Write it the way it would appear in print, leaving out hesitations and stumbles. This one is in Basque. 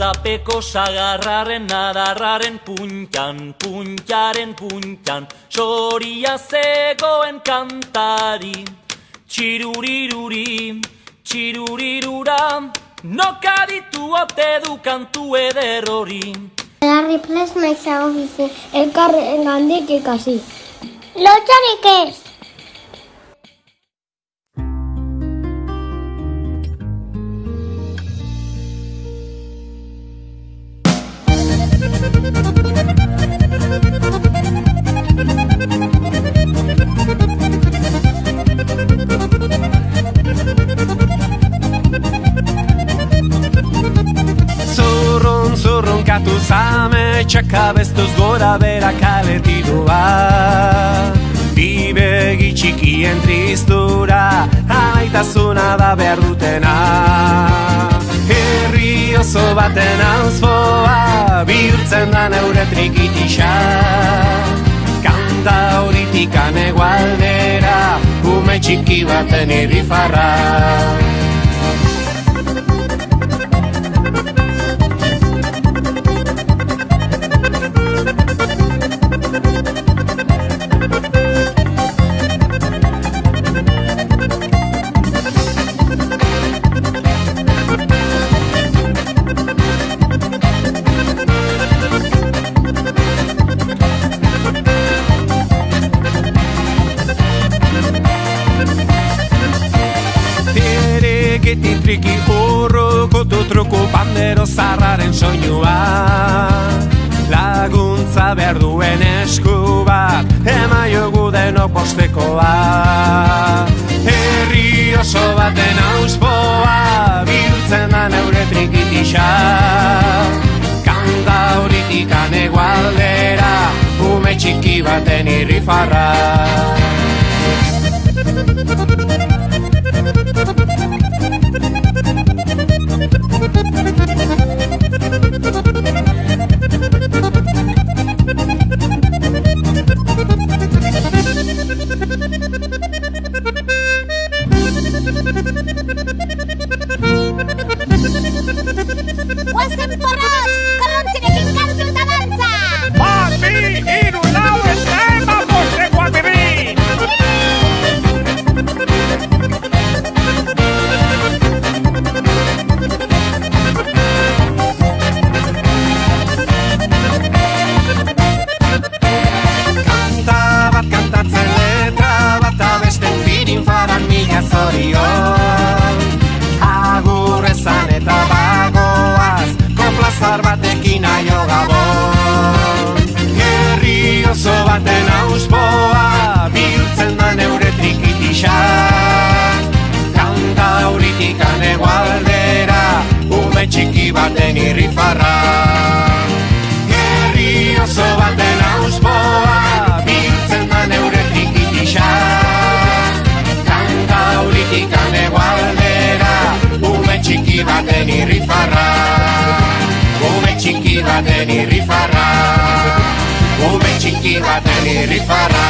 Aldapeko sagarraren adarraren puntxan, puntxaren puntxan, soria zegoen kantari. Txiruriruri, txirurirura, nokaditu ote du kantu eder hori. Larri plesma izago bizi, elkarren gandik ikasi. Lotxarik ez! Katu zame txakabeztuz gora bera kaletidua. Bi begi txikien tristura, amaitasuna da behar dutena. Herri oso baten auzpoa, bihurtzen da neure trikitisa. Kanta horitikan egualdera, ume txiki baten irrifarra. Triki urruko tutruku pandero zarraren soinua. Laguntza behar duen esku bat, emaiogu denok postekoa. Herri oso baten auzpoa, bihurtzen da neure trikitisa. Kanta horitikan egualdera, ume txiki baten irrifarra. Guazen porrot, korrontzinekin kantu eta dantza! Bat, bi, hiru, lau, eta ema bostekoak bibin! Kanta bat kantatzen letra bat abesten firin faran mila zorion. Agur ezan eta bagoaz, konplazar batekin aio gabon. Herri oso baten auzpoa, bihurtzen da neure trikitisa. Kanta horitikan egualdera, ume txiki baten irrifarra. Herri oso baten auzpoa, bihurtzen da neure trikitisa. Kanta horitikan egualdera, ume txiki baten irrifarra. Ume txiki baten irrifarra. Ume txiki baten irrifarra.